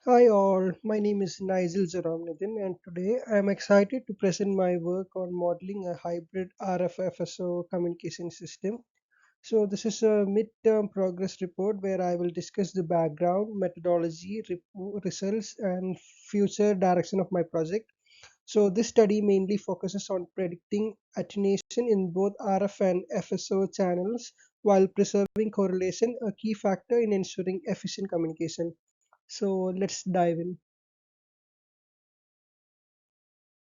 Hi all, my name is Nigel Jaramnidin and today I am excited to present my work on modeling a hybrid RF FSO communication system. So this is a midterm progress report where I will discuss the background, methodology, results and future direction of my project. So this study mainly focuses on predicting attenuation in both RF and FSO channels while preserving correlation, a key factor in ensuring efficient communication. So let's dive in.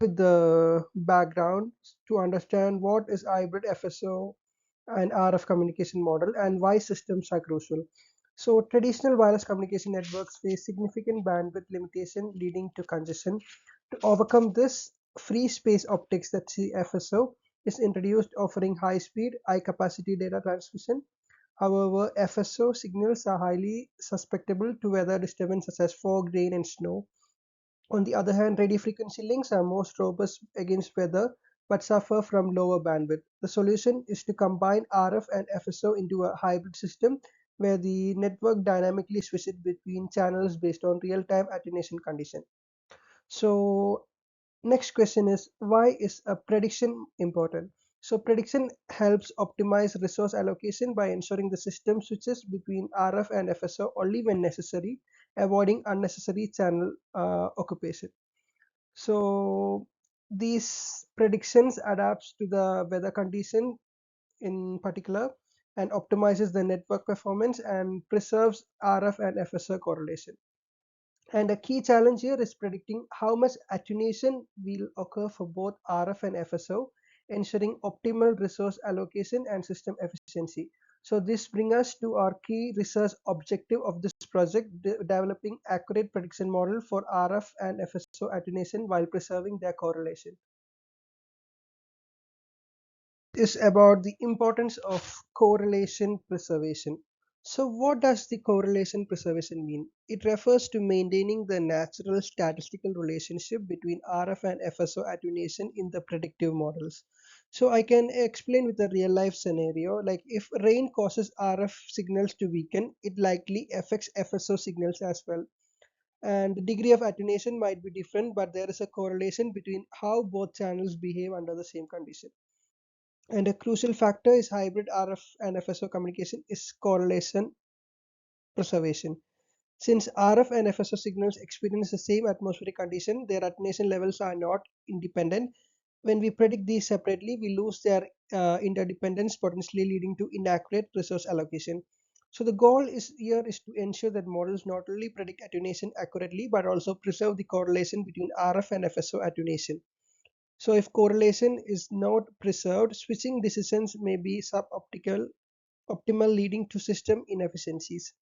With the background to understand what is hybrid FSO and RF communication model and why systems are crucial. So traditional wireless communication networks face significant bandwidth limitation leading to congestion. To overcome this, free space optics, that's the FSO, is introduced offering high speed, high capacity data transmission. However, FSO signals are highly susceptible to weather disturbance such as fog, rain, and snow. On the other hand, radio frequency links are most robust against weather but suffer from lower bandwidth. The solution is to combine RF and FSO into a hybrid system where the network dynamically switches between channels based on real-time attenuation condition. So next question is, why is a prediction important? So prediction helps optimize resource allocation by ensuring the system switches between RF and FSO only when necessary, avoiding unnecessary channel occupation. So these predictions adapts to the weather condition in particular and optimizes the network performance and preserves RF and FSO correlation. And a key challenge here is predicting how much attenuation will occur for both RF and FSO, ensuring optimal resource allocation and system efficiency. So this brings us to our key research objective of this project, developing accurate prediction model for RF and FSO attenuation while preserving their correlation. Is about the importance of correlation preservation. So, what does the correlation preservation mean? It refers to maintaining the natural statistical relationship between RF and FSO attenuation in the predictive models. So, I can explain with a real life scenario like if rain causes RF signals to weaken, it likely affects FSO signals as well. And the degree of attenuation might be different, but there is a correlation between how both channels behave under the same condition. And a crucial factor is hybrid RF and FSO communication is correlation preservation. Since RF and FSO signals experience the same atmospheric condition, their attenuation levels are not independent. When we predict these separately, we lose their interdependence, potentially leading to inaccurate resource allocation. So the goal is here is to ensure that models not only predict attenuation accurately, but also preserve the correlation between RF and FSO attenuation. So if correlation is not preserved, switching decisions may be suboptimal, optimal leading to system inefficiencies.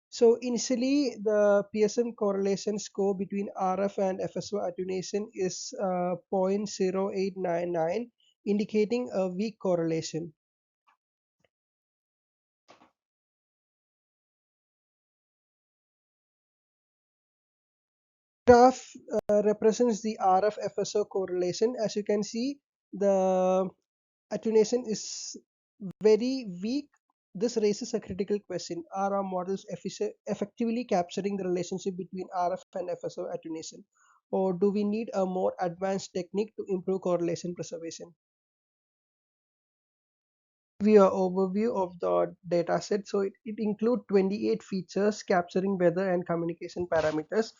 So initially, the Pearson correlation score between RF and FSO attenuation is 0.0899, indicating a weak correlation. Graph represents the RF FSO correlation. As you can see, the attenuation is very weak. This raises a critical question. Are our models effectively capturing the relationship between RF and FSO attenuation? Or do we need a more advanced technique to improve correlation preservation? We are overview of the dataset. So it includes 28 features capturing weather and communication parameters.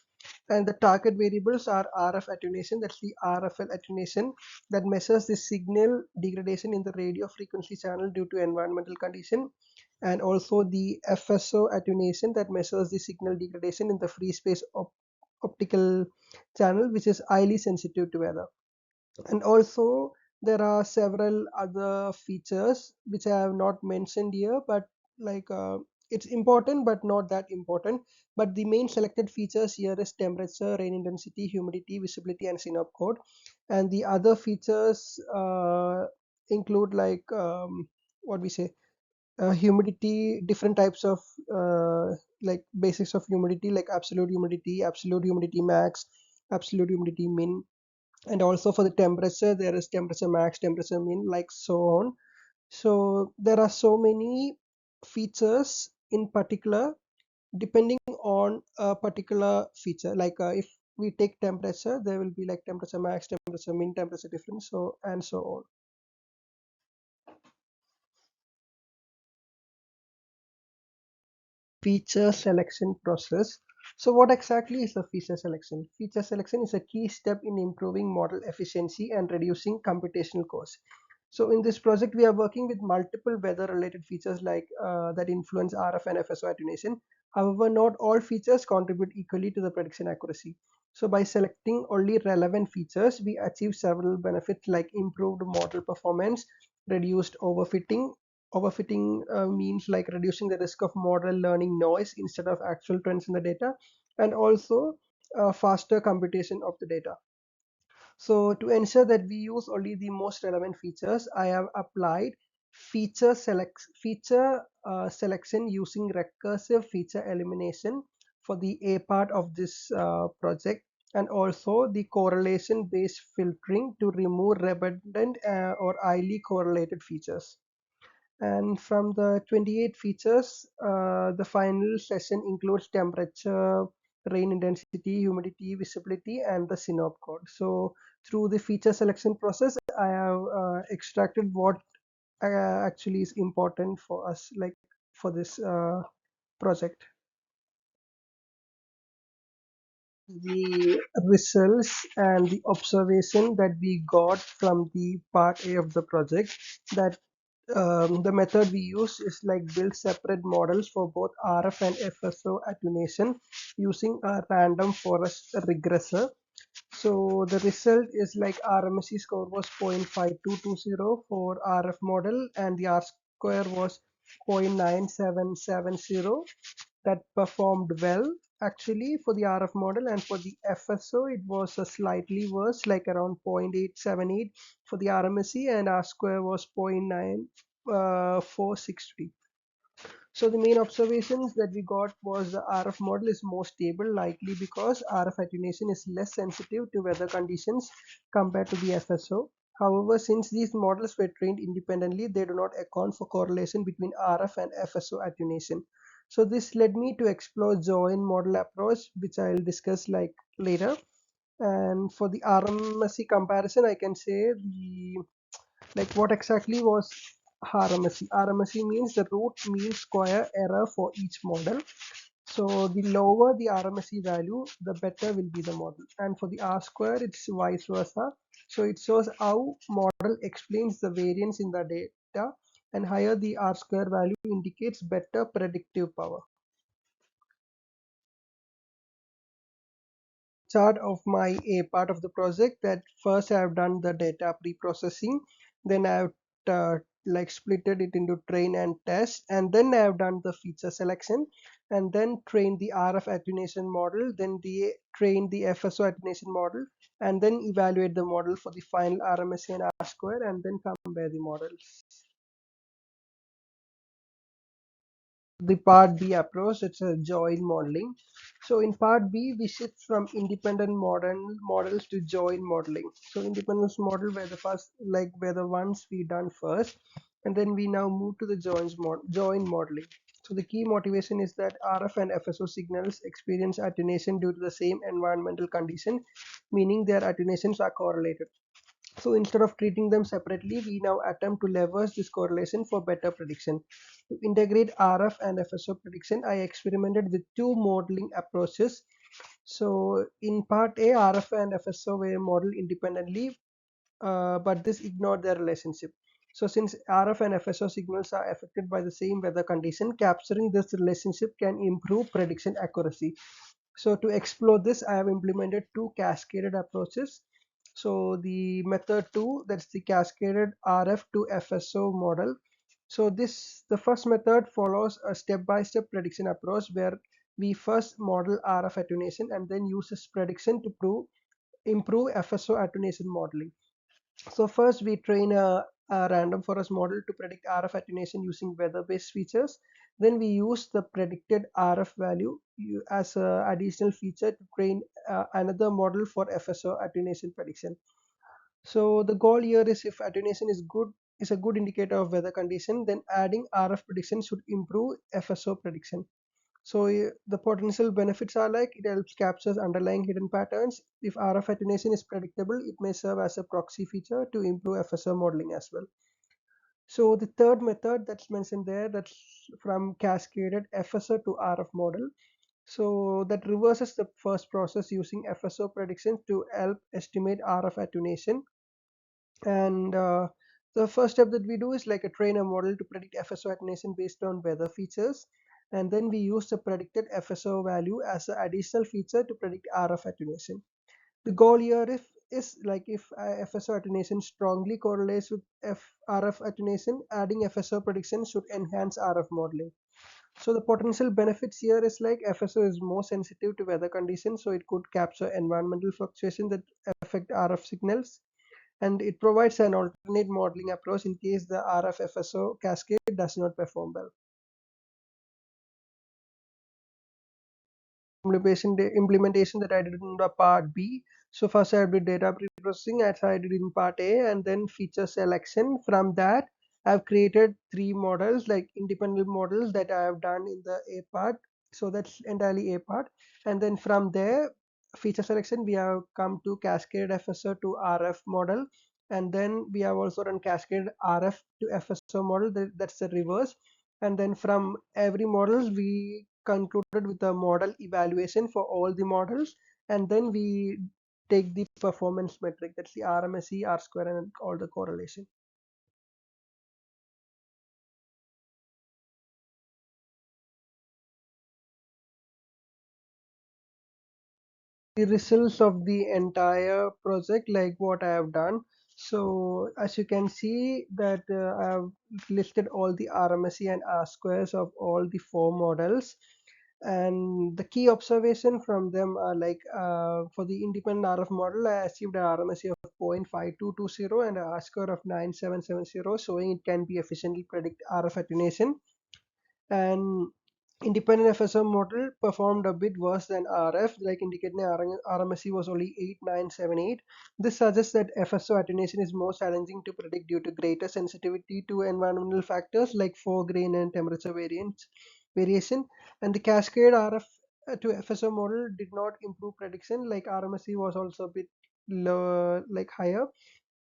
And the target variables are RF attenuation, that's the RFL attenuation that measures the signal degradation in the radio frequency channel due to environmental condition, and also the FSO attenuation that measures the signal degradation in the free space optical channel, which is highly sensitive to weather. And also there are several other features which I have not mentioned here, but like it's important but not that important. But the main selected features here is temperature, rain intensity, humidity, visibility, and synop code. And the other features include like what we say humidity, different types of like basics of humidity, like absolute humidity max, absolute humidity min. And also for the temperature, there is temperature max, temperature min, like so on. So there are so many features in particular depending on a particular feature. Like if we take temperature, there will be like temperature max, temperature min, temperature difference, so and so on. Feature selection process. So what exactly is a feature selection? Feature selection is a key step in improving model efficiency and reducing computational costs. So in this project, we are working with multiple weather-related features like that influence RF and FSO attenuation. However, not all features contribute equally to the prediction accuracy. So by selecting only relevant features, we achieve several benefits like improved model performance, reduced overfitting. Overfitting means like reducing the risk of model learning noise instead of actual trends in the data, and also faster computation of the data. So to ensure that we use only the most relevant features, I have applied feature selection using recursive feature elimination for the A part of this project, and also the correlation based filtering to remove redundant or highly correlated features. And from the 28 features, the final session includes temperature, rain intensity, humidity, visibility, and the synop code. So through the feature selection process, I have extracted what actually is important for us, like for this project. The results and the observation that we got from the part A of the project, that the method we use is like build separate models for both RF and FSO attenuation using a random forest regressor. So the result is like RMSE score was 0.5220 for RF model and the R square was 0.9770. That performed well actually for the RF model, and for the FSO it was a slightly worse, like around 0.878 for the RMSE, and R square was 0.9463. So the main observations that we got was the RF model is more stable, likely because RF attenuation is less sensitive to weather conditions compared to the FSO. However, since these models were trained independently, they do not account for correlation between RF and FSO attenuation. So this led me to explore joint model approach, which I'll discuss like later. And for the RMSE comparison, I can say the like what exactly was RMSE? RMSE means the root mean square error for each model. So the lower the RMSE value, the better will be the model. And for the R square, it's vice versa. So it shows how model explains the variance in the data, and higher the R square value indicates better predictive power. Chart of my A part of the project, that first I have done the data pre-processing, then I have like splitted it into train and test, and then I have done the feature selection, and then train the RF attenuation model, then the train the FSO attenuation model, and then evaluate the model for the final RMSE and R square, and then compare the models. The part B approach, it's a joint modeling. So in part B, we shift from independent models to joint modeling. So independence model were the first, like were the ones we done first, and then we now move to the joint modeling. So the key motivation is that RF and FSO signals experience attenuation due to the same environmental condition, meaning their attenuations are correlated. So instead of treating them separately, we now attempt to leverage this correlation for better prediction. To integrate RF and FSO prediction, I experimented with two modeling approaches. So in part A, RF and FSO were modeled independently, but this ignored their relationship. So since RF and FSO signals are affected by the same weather condition, capturing this relationship can improve prediction accuracy. So to explore this, I have implemented two cascaded approaches. So the method two, that's the cascaded RF to FSO model. So the first method follows a step-by-step prediction approach where we first model RF attenuation and then use this prediction to improve FSO attenuation modeling. So first we train a random forest model to predict RF attenuation using weather-based features. Then we use the predicted RF value as an additional feature to train another model for FSO attenuation prediction. So the goal here is if attenuation is a good indicator of weather condition, then adding RF prediction should improve FSO prediction. So the potential benefits are like it helps captures underlying hidden patterns. If RF attenuation is predictable, it may serve as a proxy feature to improve FSO modeling as well. So the third method that's mentioned there, that's from cascaded FSO to RF model. So that reverses the first process using FSO predictions to help estimate RF attenuation. And the first step that we do is like a train a model to predict FSO attenuation based on weather features. And then we use the predicted FSO value as an additional feature to predict RF attenuation. The goal here is like if FSO attenuation strongly correlates with RF attenuation, adding FSO prediction should enhance RF modeling. So the potential benefits here is like FSO is more sensitive to weather conditions, so it could capture environmental fluctuations that affect RF signals, and it provides an alternate modeling approach in case the RF FSO cascade does not perform well. Implementation that I did in the part B. So first I did data pre-processing as I did in part A, and then feature selection. From that, I've created three models, like independent models that I have done in the A part. So that's entirely A part. And then from there, feature selection, we have come to cascade FSO to RF model. And then we have also done cascade RF to FSO model. That's the reverse. And then from every models, we concluded with a model evaluation for all the models, and then we take the performance metric, that's the RMSE, R square, and all the correlation. The results of the entire project, like what I have done. So as you can see that I have listed all the RMSE and R squares of all the four models, and the key observation from them are like for the independent RF model, I achieved an RMSE of 0.5220 and a R square of 9770, showing it can be efficiently predict RF attenuation. And independent FSO model performed a bit worse than RF, like indicating RMSE was only 8978. This suggests that FSO attenuation is more challenging to predict due to greater sensitivity to environmental factors like foregrain and temperature variation. And the cascade RF to FSO model did not improve prediction, like RMSE was also a bit low, like higher,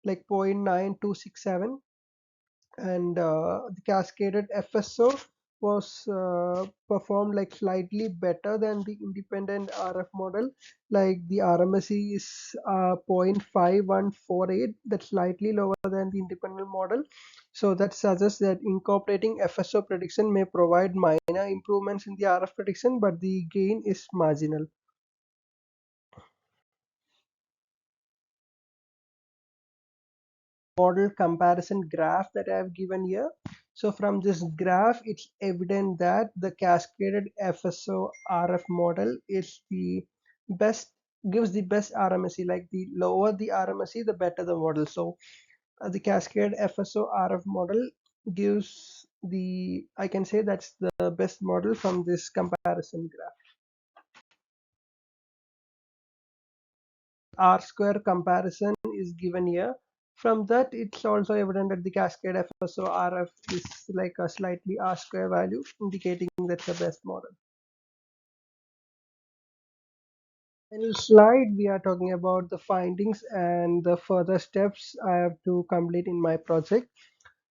like 0.9267, and the cascaded FSO was performed like slightly better than the independent RF model. Like the RMSE is 0.5148, that's slightly lower than the independent model. So that suggests that incorporating FSO prediction may provide minor improvements in the RF prediction, but the gain is marginal. Model comparison graph that I have given here. So from this graph, it's evident that the cascaded FSO RF model is the best, gives the best RMSE. Like the lower the RMSE, the better the model. So the cascade FSO RF model gives the, I can say that's the best model from this comparison graph. R square comparison is given here. From that, it's also evident that the cascade FSO RF is like a slightly R square value, indicating that's the best model. In this slide, we are talking about the findings and the further steps I have to complete in my project.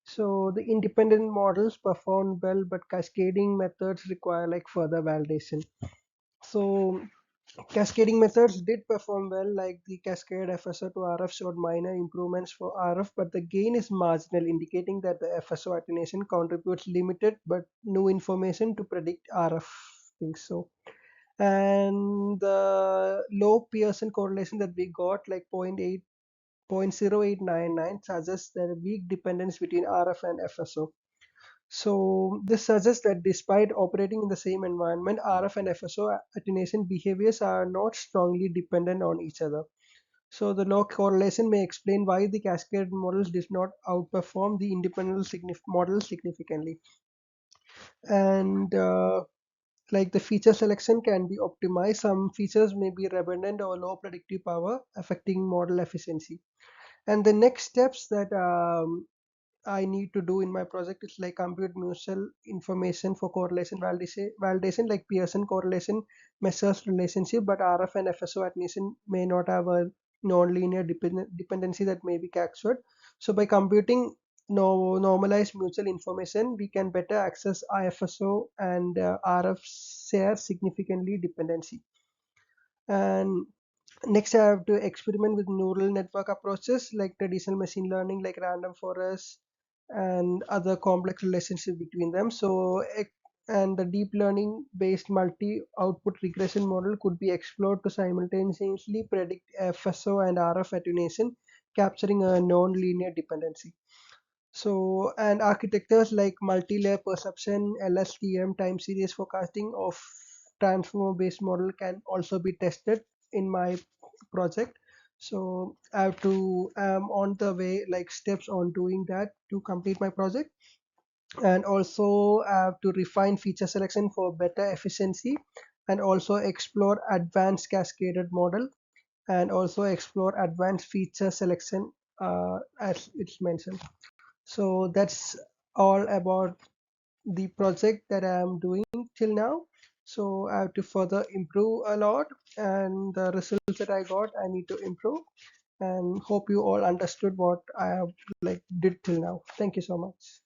So the independent models perform well, but cascading methods require like further validation. So cascading methods did perform well, like the cascade FSO to RF showed minor improvements for RF, but the gain is marginal, indicating that the FSO attenuation contributes limited but new information to predict RF things. So, and the low Pearson correlation that we got, like 0.0899, suggests that a weak dependence between RF and FSO. So this suggests that despite operating in the same environment, RF and FSO attenuation behaviors are not strongly dependent on each other. So the low correlation may explain why the cascade models did not outperform the independent models significantly. And like the feature selection can be optimized. Some features may be redundant or low predictive power, affecting model efficiency. And the next steps that I need to do in my project is like compute mutual information for correlation validation like Pearson correlation measures relationship, but RF and FSO admission may not have a non-linear dependency that may be captured. So by computing normalized mutual information, we can better access IFSO and RF share significantly dependency. And next, I have to experiment with neural network approaches like traditional machine learning, like random forests and other complex relationship between them. So, and the deep learning based multi output regression model could be explored to simultaneously predict FSO and RF attenuation, capturing a non-linear dependency. So, and architectures like multi-layer perception, LSTM, time series forecasting of transformer-based model can also be tested in my project. So I have to, on the way, like steps on doing that to complete my project. And also I have to refine feature selection for better efficiency, and also explore advanced cascaded model, and also explore advanced feature selection as it's mentioned. So that's all about the project that I am doing till now. So I have to further improve a lot, and the results that I got, I need to improve. And hope you all understood what I have like did till now. Thank you so much.